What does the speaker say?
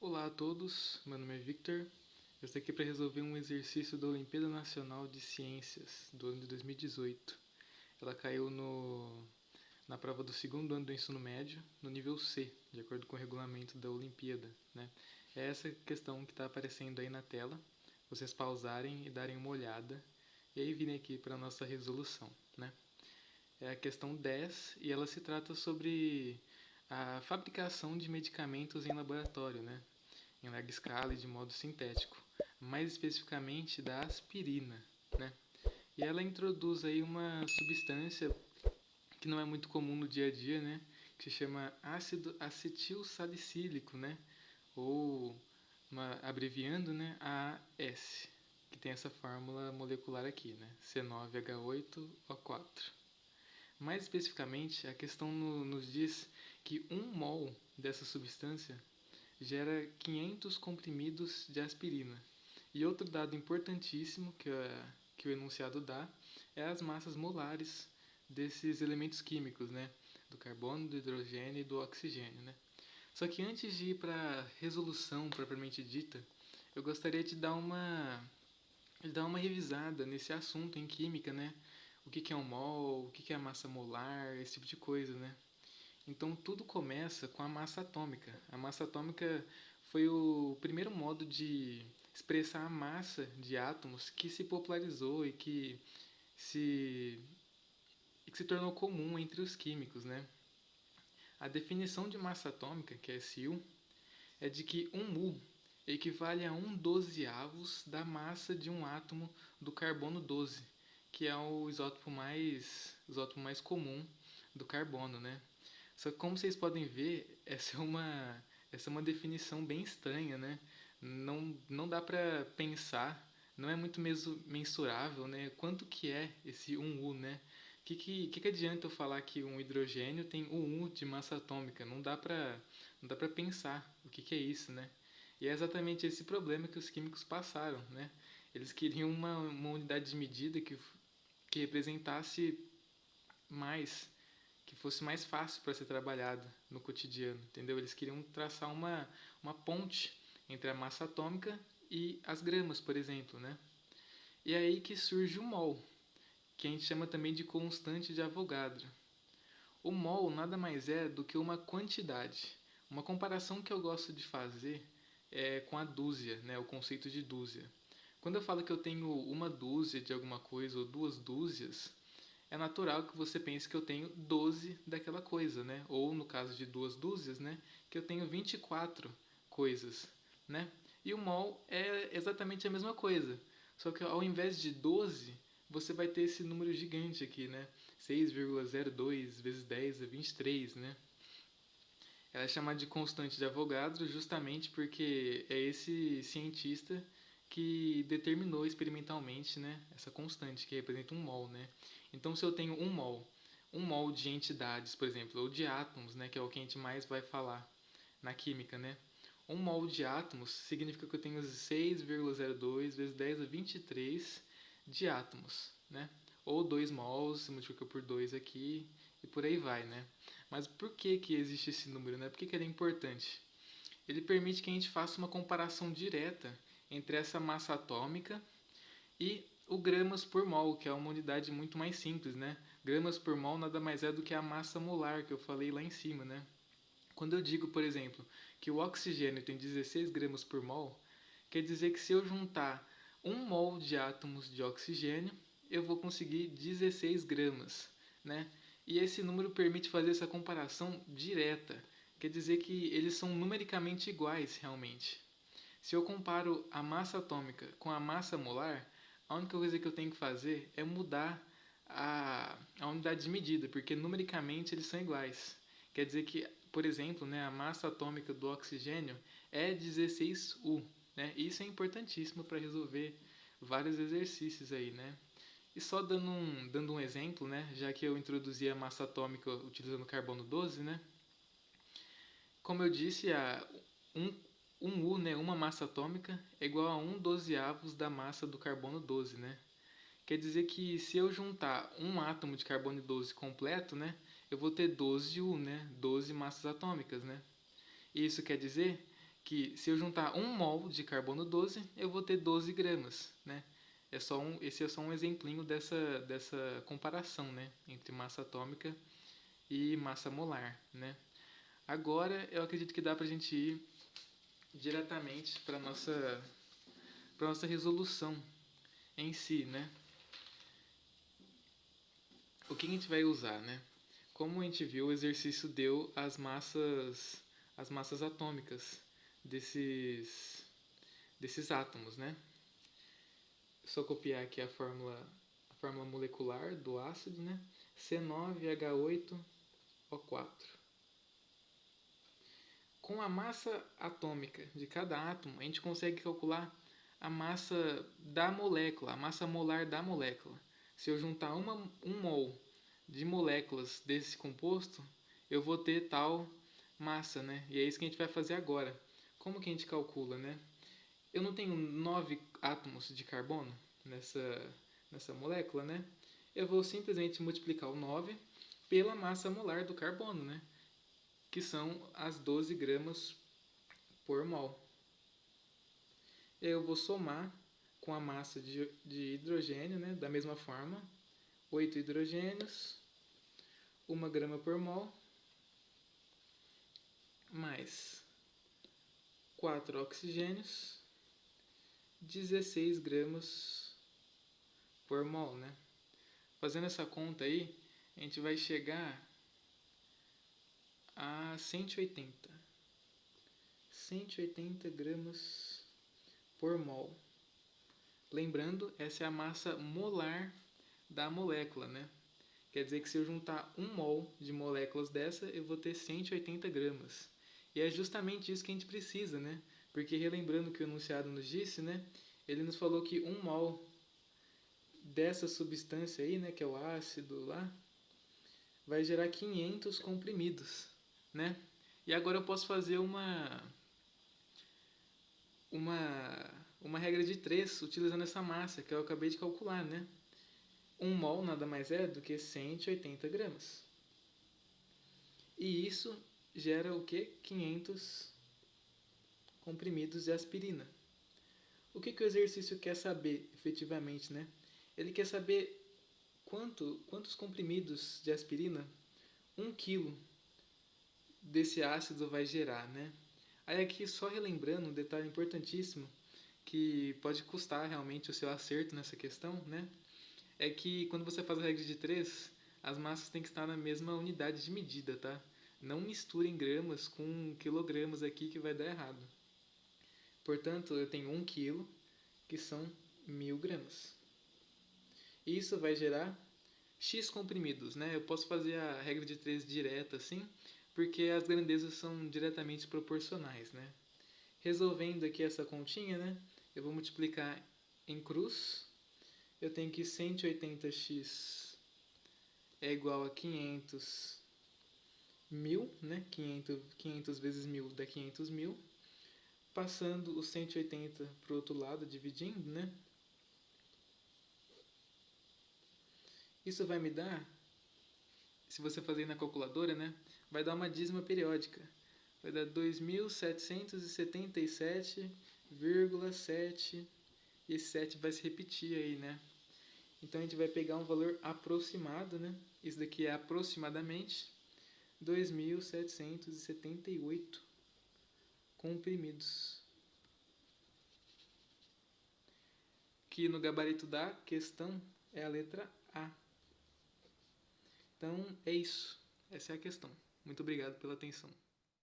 Olá a todos, meu nome é Victor. Eu estou aqui para resolver um exercício da Olimpíada Nacional de Ciências do ano de 2018. Ela caiu na prova do segundo ano do ensino médio, no nível C, de acordo com o regulamento da Olimpíada, né? É essa questão que está aparecendo aí na tela. Vocês pausarem e darem uma olhada e aí virem aqui para a nossa resolução, né? É a questão 10 e ela se trata sobre a fabricação de medicamentos em laboratório, né? Em larga escala e de modo sintético, mais especificamente da aspirina, né? E ela introduz aí uma substância que não é muito comum no dia a dia, né? Que se chama ácido acetil salicílico, né? Ou abreviando, né? AS, que tem essa fórmula molecular aqui, né? C9H8O4. Mais especificamente, a questão nos diz que 1 mol dessa substância gera 500 comprimidos de aspirina. E outro dado importantíssimo que o enunciado dá é as massas molares desses elementos químicos, né? Do carbono, do hidrogênio e do oxigênio, né? Só que antes de ir para a resolução propriamente dita, eu gostaria de dar uma revisada nesse assunto em química, né? O que é um mol, o que é a massa molar, esse tipo de coisa, né? Então tudo começa com a massa atômica. A massa atômica foi o primeiro modo de expressar a massa de átomos que se popularizou se, e que se tornou comum entre os químicos, né? A definição de massa atômica, que é SI, é de que 1 mol equivale a 1/12 da massa de um átomo do carbono 12, que é o isótopo mais comum do carbono, né? Só que como vocês podem ver, essa é uma definição bem estranha, né? Não dá para pensar, não é muito mensurável, né? Quanto que é esse 1U, né? Que adianta eu falar que um hidrogênio tem 1U de massa atômica? Não dá para pensar o que é isso, né? E é exatamente esse problema que os químicos passaram, né? Eles queriam uma unidade de medida que representasse mais, que fosse mais fácil para ser trabalhada no cotidiano, entendeu? Eles queriam traçar uma ponte entre a massa atômica e as gramas, por exemplo, né? E é aí que surge o mol, que a gente chama também de constante de Avogadro. O mol nada mais é do que uma quantidade. Uma comparação que eu gosto de fazer é com a dúzia, né? O conceito de dúzia. Quando eu falo que eu tenho uma dúzia de alguma coisa ou 2 dúzias, é natural que você pense que eu tenho 12 daquela coisa, né? Ou no caso de 2 dúzias, né? Que eu tenho 24 coisas, né? E o mol é exatamente a mesma coisa. Só que ao invés de 12, você vai ter esse número gigante aqui, né? 6,02 vezes 10 é 23, né? Ela é chamada de constante de Avogadro justamente porque é esse cientista que determinou experimentalmente, né, essa constante que representa 1 mol, né? Então, se eu tenho 1 mol de entidades, por exemplo, ou de átomos, né, que é o que a gente mais vai falar na química, né? 1 mol de átomos significa que eu tenho 6,02 vezes 10 a 23 de átomos, né? Ou 2 mols, se multiplica por 2 aqui e por aí vai, né? Mas por que existe esse número, né? Por que ele é importante? Ele permite que a gente faça uma comparação direta entre essa massa atômica e o gramas por mol, que é uma unidade muito mais simples, né? Gramas por mol nada mais é do que a massa molar que eu falei lá em cima, né? Quando eu digo, por exemplo, que o oxigênio tem 16 gramas por mol, quer dizer que se eu juntar 1 mol de átomos de oxigênio, eu vou conseguir 16 gramas, né? E esse número permite fazer essa comparação direta, quer dizer que eles são numericamente iguais realmente. Se eu comparo a massa atômica com a massa molar, a única coisa que eu tenho que fazer é mudar a unidade de medida, porque numericamente eles são iguais. Quer dizer que, por exemplo, né, a massa atômica do oxigênio é 16U. Né? Isso é importantíssimo para resolver vários exercícios aí, né? E só dando um exemplo, né, já que eu introduzi a massa atômica utilizando carbono 12, né? Como eu disse, um, 1U, né, uma massa atômica, é igual a 1/12 da massa do carbono 12, né? Quer dizer que se eu juntar um átomo de carbono 12 completo, né, eu vou ter 12U, né, 12 massas atômicas, né? E isso quer dizer que se eu juntar 1 mol de carbono 12, eu vou ter 12 gramas, né? Esse é só um exemplinho dessa comparação, né? Entre massa atômica e massa molar, né? Agora, eu acredito que dá para a gente ir diretamente para nossa resolução em si, né? O que a gente vai usar, né? Como a gente viu, o exercício deu as massas atômicas desses átomos, né? Só copiar aqui a fórmula molecular do ácido, né? C9H8O4. Com a massa atômica de cada átomo, a gente consegue calcular a massa da molécula, a massa molar da molécula. Se eu juntar um mol de moléculas desse composto, eu vou ter tal massa, né? E é isso que a gente vai fazer agora. Como que a gente calcula, né? Eu não tenho 9 átomos de carbono nessa molécula, né? Eu vou simplesmente multiplicar o 9 pela massa molar do carbono, né? Que são as 12 gramas por mol. Eu vou somar com a massa de hidrogênio, né? Da mesma forma, 8 hidrogênios, 1 grama por mol, mais 4 oxigênios, 16 gramas por mol, né? Fazendo essa conta aí, a gente vai chegar a 180 gramas por mol. Lembrando, essa é a massa molar da molécula, né? Quer dizer que se eu juntar 1 mol de moléculas dessa, eu vou ter 180 gramas. E é justamente isso que a gente precisa, né? Porque relembrando o que o enunciado nos disse, né? Ele nos falou que 1 mol dessa substância aí, né? Que é o ácido lá, vai gerar 500 comprimidos, né? E agora eu posso fazer uma regra de 3 utilizando essa massa que eu acabei de calcular, né? 1 mol nada mais é do que 180 gramas. E isso gera o que? 500 comprimidos de aspirina. O que o exercício quer saber efetivamente, né? Ele quer saber quantos comprimidos de aspirina 1 quilo desse ácido vai gerar, né? Aí aqui só relembrando um detalhe importantíssimo que pode custar realmente o seu acerto nessa questão, né? É que quando você faz a regra de 3, as massas têm que estar na mesma unidade de medida, tá? Não misturem gramas com quilogramas aqui que vai dar errado. Portanto, eu tenho 1 quilo, que são 1000 gramas. Isso vai gerar X comprimidos, né? Eu posso fazer a regra de 3 direta assim, porque as grandezas são diretamente proporcionais, né? Resolvendo aqui essa continha, né? Eu vou multiplicar em cruz. Eu tenho que 180x é igual a 500 mil, né? 500 vezes 1000 dá 500 mil. Passando o 180 para o outro lado, dividindo, né? Isso vai me dar, se você fazer na calculadora, né? Vai dar uma dízima periódica. Vai dar 2777,7 e esse 7 vai se repetir aí, né? Então a gente vai pegar um valor aproximado, né? Isso daqui é aproximadamente 2778 comprimidos. Que no gabarito da questão é a letra A. Então é isso. Essa é a questão. Muito obrigado pela atenção.